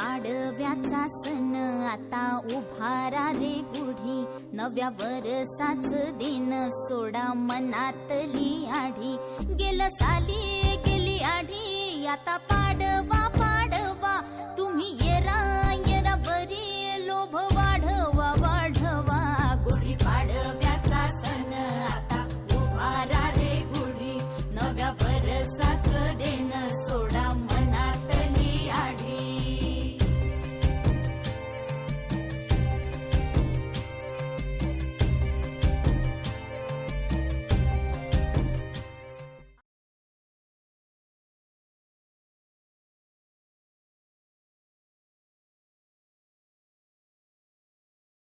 पाडव्याचा सण आता उभारा रे गुढी, नव्या वरसाच दिन सोडा मनातली आढी. गेलं साली गेली आढी, आता